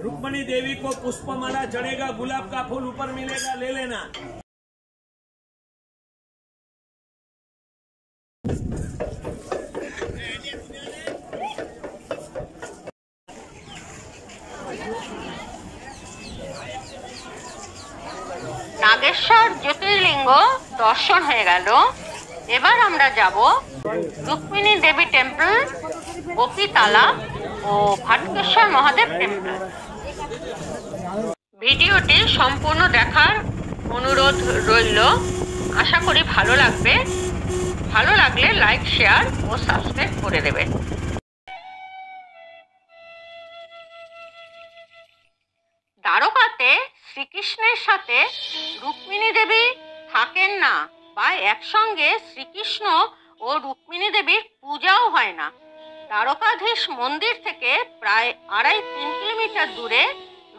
रुक्मणी देवी को पुष्पमाला चढ़ेगा, गुलाब का फूल ऊपर मिलेगा, ले लेना। नागेश्वर ज्योतिर्लिंग दर्शन हो गेल। एबार आमरा जाबो रुक्मिणी देवी टेम्पल, गोपीताला और भाटकेश्वर महादेव टेम्पल। ভিডিওটি সম্পূর্ণ দেখার অনুরোধ রইল। আশা করি ভালো লাগবে। ভালো লাগলে লাইক, শেয়ার ও সাবস্ক্রাইব করে দেবেন। দ্বারকাতে শ্রীকৃষ্ণের সাথে রুক্মিণী দেবী থাকেন না বা একসঙ্গে শ্রীকৃষ্ণ ও রুক্মিণী দেবীর পূজাও হয় না। দ্বারকাধীশ মন্দির থেকে প্রায় 2.5-3 কিলোমিটার দূরে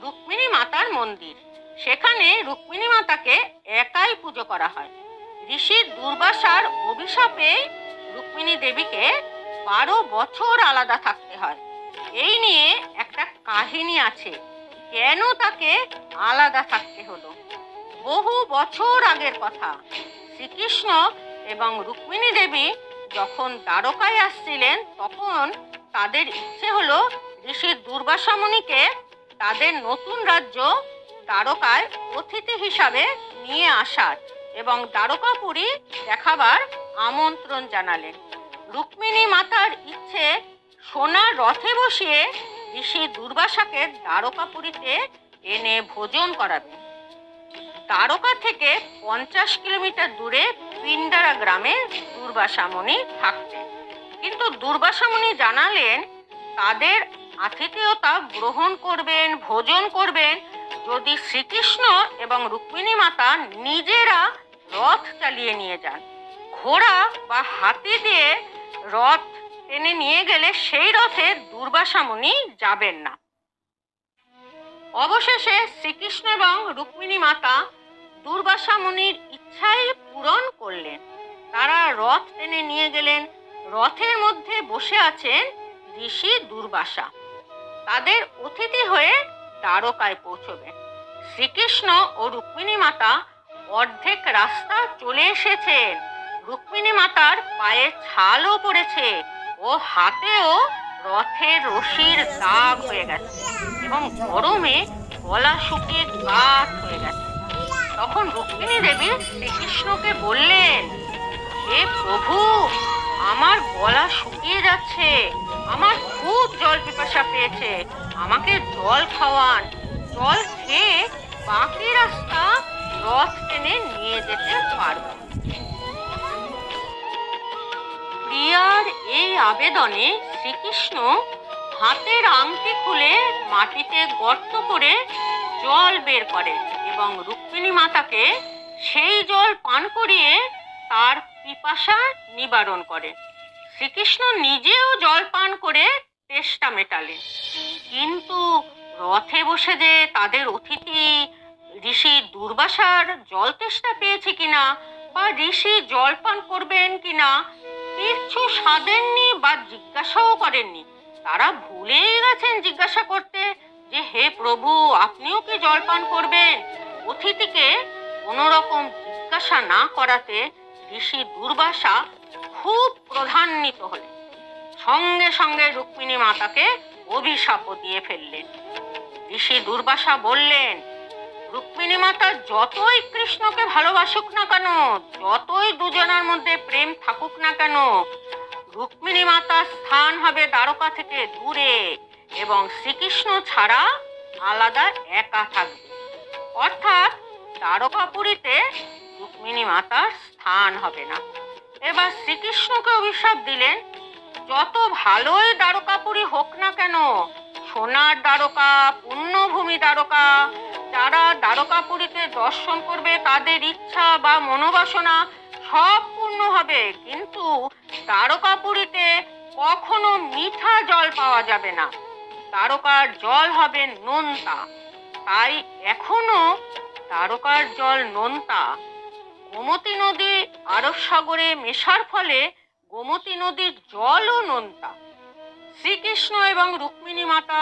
রুক্মিণী মাতার মন্দির। সেখানে রুক্মিণী মাতাকে একাই পুজো করা হয়। ঋষি দুর্বাসার অভিশাপে রুক্মিণী দেবীকে 12 বছর আলাদা থাকতে হয়। এই নিয়ে একটা কাহিনী আছে, কেন তাকে আলাদা থাকতে হলো। বহু বছর আগের কথা। শ্রীকৃষ্ণ এবং রুক্মিণী দেবী যখন দ্বারকায় আসছিলেন তখন তাদের ইচ্ছে হলো ঋষি দুর্বাসা মুনিকে তাদের নতুন রাজ্য দ্বারকায় অতিথি হিসাবে নিয়ে আসার এবং দ্বারকাপুরী দেখাবার আমন্ত্রণ জানালেন। রুক্মিণী মাতার ইচ্ছে সোনার রথে বসিয়ে ঋষি দুর্বাসাকে দ্বারকাপুরীতে এনে ভোজন করাবেন। দ্বারকা থেকে 50 কিলোমিটার দূরে পিন্ডারা গ্রামে দুর্বাসা মুনি থাকতেন। কিন্তু দুর্বাসা মুনি জানালেন তাদের আতিথেয়তা গ্রহণ করবেন, ভোজন করবেন যদি শ্রীকৃষ্ণ এবং রুক্মিণী মাতা নিজেরা রথ চালিয়ে নিয়ে যান। ঘোড়া বা হাতি দিয়ে রথ টেনে নিয়ে গেলে সেই রথে দুর্বাসা মুনি যাবেন না। অবশেষে শ্রীকৃষ্ণ এবং রুক্মিণী মাতা দুর্বাসা মুনির ইচ্ছাই পূরণ করলেন। তারা রথ টেনে নিয়ে গেলেন। রথের মধ্যে বসে আছেন ঋষি দুর্বাসা। তাদের অতিথি হয়ে দ্বারকায় পৌঁছবেন। শ্রীকৃষ্ণ ও রুক্মিণী মাতা অর্ধেক রাস্তা চলে এসেছেন। রুক্মিণী মাতার পায়ে ছালও পড়েছে ও হাতেও রথের রশির দাগ হয়ে গেছে এবং গরমে গলা শুকিয়ে কাঠ হয়ে গেছে। তখন রুক্মিণী দেবী শ্রীকৃষ্ণকে বললেন, হে প্রভু, আমার গলা শুকিয়ে যাচ্ছে, আমার খুব জল পিপাসা পেয়েছে, আমাকে জল খাওয়ান। জল খেয়ে বাকি রাস্তা রথ টেনে নিয়ে যেতে পারব। প্রিয়ার এই আবেদনে শ্রীকৃষ্ণ হাতের আংটি খুলে মাটিতে গর্ত করে জল বের করেন এবং রুক্মিণী মাতাকে সেই জল পান করিয়ে তার পিপাসা নিবারণ করেন। শ্রীকৃষ্ণ নিজেও জল পান করে তেষ্টা মেটালেন। কিন্তু রথে বসে যে তাদের অতিথি ঋষি দুর্বাসার জল তেষ্টা পেয়েছে কিনা বা ঋষি জল পান করবেন কিনা কিচ্ছু সাধেননি বা জিজ্ঞাসাও করেননি। তারা ভুলেই গেছেন জিজ্ঞাসা করতে যে হে প্রভু, আপনিও কি জল পান করবেন। অতিথিকে কোনো রকম জিজ্ঞাসা না করাতে ঋষি দুর্বাসা খুব ক্রোধান্বিত হলেন। সঙ্গে সঙ্গে রুক্মিণী মাতাকে অভিশাপও দিয়ে ফেললেন। ঋষি দুর্বাসা বললেন, রুক্মিণী মাতা যতই কৃষ্ণকে ভালোবাসুক না কেন, যতই দুজনের মধ্যে প্রেম থাকুক না কেন, রুক্মিণী মাতার স্থান হবে দ্বারকা থেকে দূরে এবং শ্রীকৃষ্ণ ছাড়া আলাদা একা থাকবে। অর্থাৎ দ্বারকাপুরীতে রুক্মিণী মাতার স্থান হবে না। এবার শ্রীকৃষ্ণকে অভিশাপ দিলেন, যত ভালোই দ্বারকাপুরী হোক না কেন, সোনার দ্বারকা, পুণ্যভূমি দ্বারকা, যারা দ্বারকাপুরীতে দর্শন করবে তাদের ইচ্ছা বা মনোবাসনা সব পূর্ণ হবে, কিন্তু দ্বারকাপুরীতে কখনো মিঠা জল পাওয়া যাবে না। দ্বারকার জল হবে নোনতা। তাই এখনো দ্বারকার জল নোনতা। গোমতী নদী আরব সাগরে মেশার ফলে গোমতী নদীর জলও নোনতা। শ্রীকৃষ্ণ এবং রুক্মিণী মাতা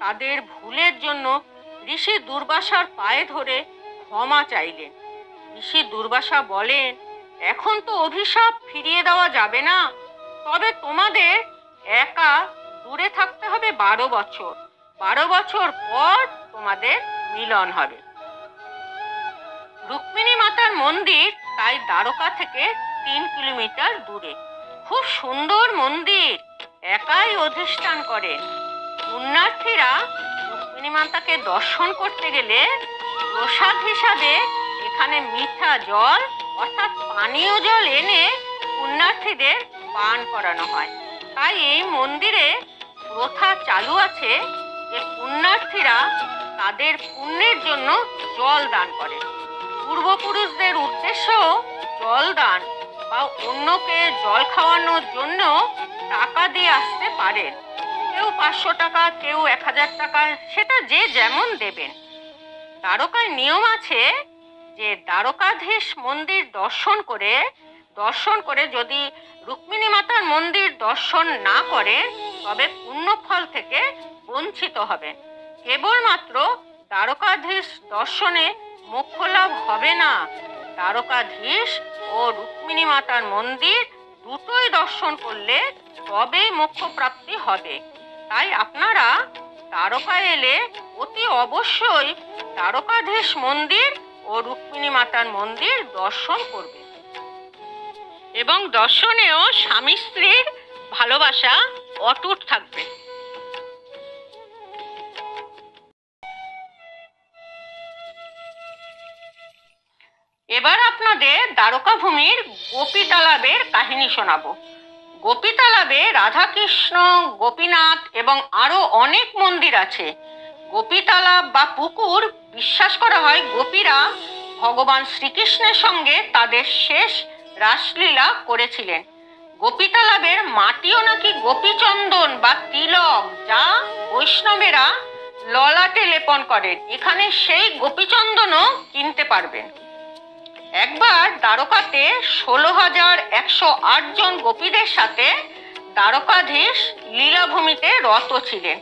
তাদের ভুলের জন্য ঋষি দুর্বাসার পায়ে ধরে ক্ষমা চাইলেন। ঋষি দুর্বাসা বলেন, এখন তো অভিশাপ ফিরিয়ে দেওয়া যাবে না, তবে তোমাদের একা দূরে থাকতে হবে 12 বছর। 12 বছর পর তোমাদের মিলন হবে। রুক্মিণী মাতার মন্দির তাই দ্বারকা থেকে 3 কিলোমিটার দূরে। খুব সুন্দর মন্দির, একাই অধিষ্ঠান করেন। পুণ্যার্থীরা রুক্মিণী মাতাকে দর্শন করতে গেলে প্রসাদ হিসাবে এখানে মিঠা জল অর্থাৎ পানীয় জল এনে পুণ্যার্থীদের পান করানো হয়। তাই এই মন্দিরে প্রথা চালু আছে যে পুণ্যার্থীরা তাদের পুণ্যের জন্য জল দান করে। পূর্বপুরুষদের উদ্দেশ্যেও জল দান বা অন্যকে জল খাওয়ানোর জন্য টাকা দিয়ে আসতে পারেন। কেউ 500 টাকা, কেউ 1000 টাকা, সেটা যে যেমন দেবেন। দ্বারকায় নিয়ম আছে যে দ্বারকাধীশ মন্দির দর্শন করে যদি রুক্মিণী মাতার মন্দির দর্শন না করে তবে পুণ্যফল থেকে বঞ্চিত হবে। কেবলমাত্র দ্বারকাধীশ দর্শনে মোক্ষ লাভ হবে না, দ্বারকাধীশ ও রুক্মিণী মাতার মন্দির দুটোই দর্শন করলে তবেই মোক্ষ প্রাপ্তি হবে। তাই আপনারা দ্বারকায় এলে অতি অবশ্যই দ্বারকাধীশ মন্দির ও রুক্মিণী মাতার মন্দির দর্শন করবে এবং দর্শনেও স্বামী স্ত্রীর ভালোবাসা অটুট থাকবে। এবার আপনাদের দ্বারকা ভূমির গোপী তালাবের কাহিনী শোনাবো। গোপী তালাবে রাধাকৃষ্ণ, গোপীনাথ এবং আরো অনেক মন্দির আছে। গোপী তালাব বা পুকুর বিশ্বাস করা হয় গোপীরা ভগবান শ্রীকৃষ্ণের সঙ্গে তাদের শেষ রাসলীলা করেছিলেন। গোপী তালাবের মাটিও নাকি গোপীচন্দন বা তিলক, যা বৈষ্ণবেরা ললাটে লেপন করেন। এখানে সেই গোপীচন্দনও কিনতে পারবেন। একবার দ্বারকাতে 16,108 জন গোপীদের সাথে দ্বারকাধীশ লীলাভূমিতে রত ছিলেন।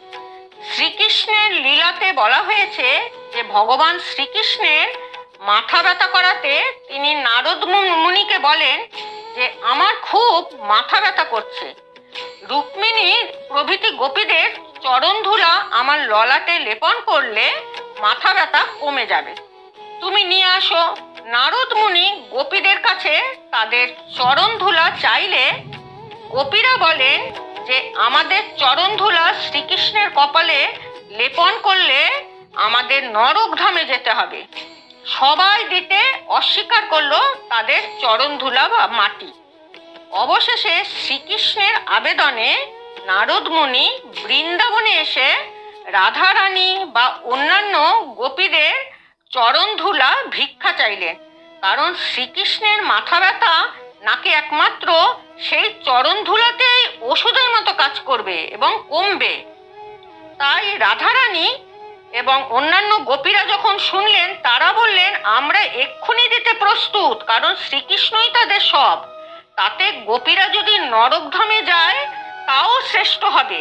শ্রীকৃষ্ণের লীলাতে বলা হয়েছে যে ভগবান শ্রীকৃষ্ণের মাথা ব্যথা করাতে তিনি নারদ মুনিকে বলেন যে আমার খুব মাথা ব্যথা করছে, রুক্মিণীর প্রভৃতি গোপীদের চরণ ধুলা আমার ললাটে লেপন করলে মাথা ব্যথা কমে যাবে, তুমি নিয়ে আসো। নারদ মুনি গোপীদের কাছে তাদের চরণ ধুলা চাইলে গোপীরা বলেন যে আমাদের চরণ ধুলা শ্রীকৃষ্ণের কপালে লেপন করলে আমাদের নরকধামে যেতে হবে। সবাই দিতে অস্বীকার করলো তাদের চরণ ধুলা বা মাটি। অবশেষে শ্রীকৃষ্ণের আবেদনে নারদ মুনি বৃন্দাবনে এসে রাধারানী বা অন্যান্য গোপীদের চরণ ধুলা ভিক্ষা চাইলেন, কারণ শ্রীকৃষ্ণের মাথা ব্যথা নাকি একমাত্র সেই চরণ ধুলাতেই ওষুধের মতো কাজ করবে এবং কমবে। তাই রাধারানী এবং অন্যান্য গোপীরা যখন শুনলেন তারা বললেন আমরা এক্ষুনি দিতে প্রস্তুত, কারণ শ্রীকৃষ্ণই তাদের সব। তাতে গোপীরা যদি নরকধামে যায় তাও শ্রেষ্ঠ হবে।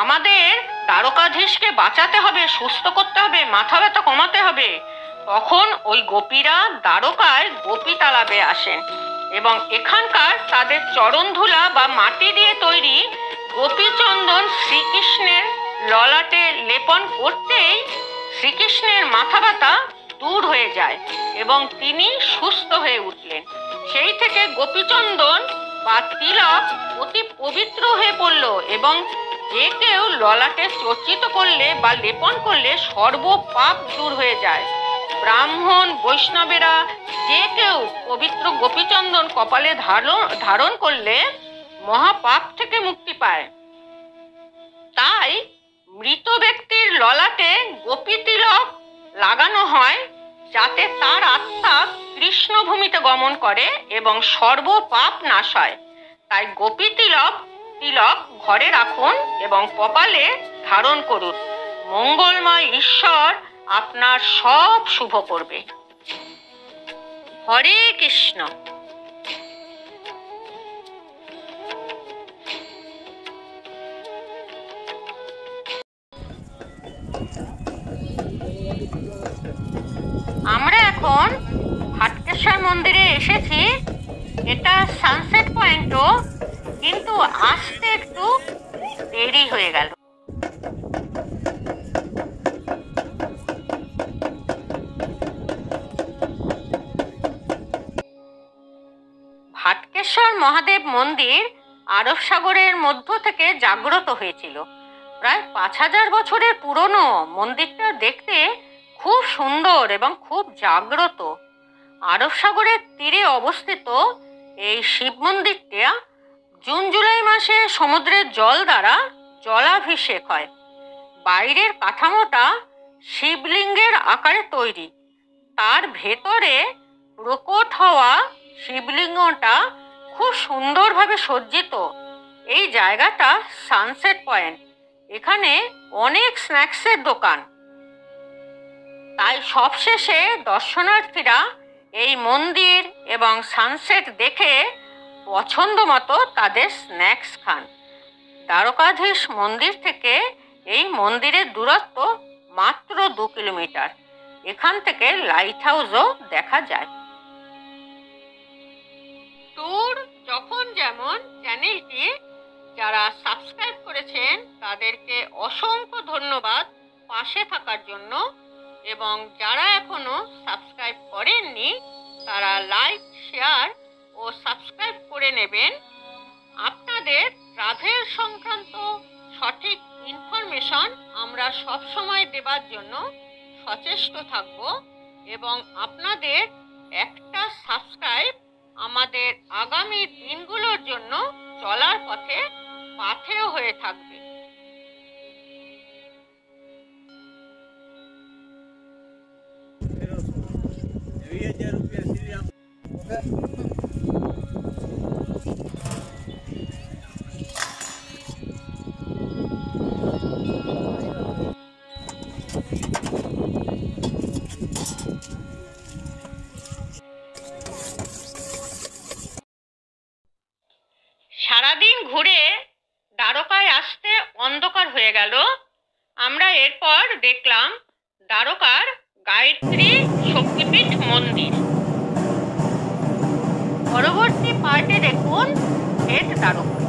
আমাদের দ্বারকাধীশকে বাঁচাতে হবে, সুস্থ করতে হবে, মাথা ব্যথা কমাতে হবে। তখন ওই গোপীরা দ্বারকায় গোপী তালাবে আসেন এবং এখানকার তাদের চরণ ধুলা বা মাটি দিয়ে তৈরি গোপীচন্দন শ্রীকৃষ্ণের ললাটে লেপন করতেই শ্রীকৃষ্ণের মাথা ব্যথা দূর হয়ে যায় এবং তিনি সুস্থ হয়ে উঠলেন। সেই থেকে গোপীচন্দন বা তিলক অতি পবিত্র হয়ে পড়ল এবং যে কেউ ললাটে চর্চিত করলে বা লেপন করলে সর্ব পাপ দূর হয়ে যায়। ব্রাহ্মণ বৈষ্ণবেরা যে কেউ পবিত্র গোপীচন্দন কপালে ধারণ করলে মহাপাপ থেকে মুক্তি পায়। তাই মৃত ব্যক্তির ললাটে গোপী তিলক লাগানো হয় যাতে তার আত্মা কৃষ্ণভূমিতে গমন করে এবং সর্ব পাপ নাশ হয়। তাই গোপী তিলক ঘরে রাখুন এবং কপালে ধারণ করুন। মঙ্গলময় ঈশ্বর আপনার সব শুভ করবে। হরে কৃষ্ণ। আমরা এখন হাটকেশ্বর মন্দিরে এসেছি। এটা সানসেট পয়েন্টও, কিন্তু আসতে একটু দেরি হয়ে গেল। হাটকেশ্বর মহাদেব মন্দির আরব সাগরের মধ্য থেকে জাগ্রত হয়েছিল। প্রায় 5000 বছরের পুরনো মন্দিরটা দেখতে খুব সুন্দর এবং খুব জাগ্রত। আরব সাগরের তীরে অবস্থিত এই শিব মন্দিরটা জুন জুলাই মাসে সমুদ্রের জল দ্বারা জলাভিষেক হয়। বাইরের কাঠামোটা শিবলিঙ্গের আকারে তৈরি। তার ভেতরে প্রকট হওয়া শিবলিঙ্গটা খুব সুন্দরভাবে সজ্জিত। এই জায়গাটা সানসেট পয়েন্ট। এখানে অনেক স্ন্যাক্সের দোকান। তাই সবশেষে দর্শনার্থীরা এই মন্দির এবং সানসেট দেখে পছন্দ মতো তাদের স্ন্যাক্স খান। দ্বারকাধীশ মন্দির থেকে এই মন্দিরের দূরত্ব মাত্র 2 কিলোমিটার। এখান থেকে লাইট হাউসও দেখা যায়। ট্যুর যখন যেমন চ্যানেলটি যারা সাবস্ক্রাইব করেছেন তাদেরকে অসংখ্য ধন্যবাদ পাশে থাকার জন্য, এবং যারা এখনো সাবস্ক্রাইব করেননি তারা লাইক, শেয়ার ও সাবস্ক্রাইব করে নেবেন। আপনাদের ট্রাভেল সংক্রান্ত সঠিক ইনফরমেশন আমরা সবসময় দেবার জন্য সচেষ্ট থাকব, এবং আপনাদের একটা সাবস্ক্রাইব আমাদের আগামী দিনগুলোর জন্য চলার পথে পাথেয় হয়ে থাকবে। সারাদিন ঘুরে দ্বারকায় আসতে অন্ধকার হয়ে গেল। আমরা এরপর দেখলাম দ্বারকার গায়ত্রী শক্তিপীঠ মন্দির। পরবর্তী পার্টে দেখুন হেড দ্বারকা।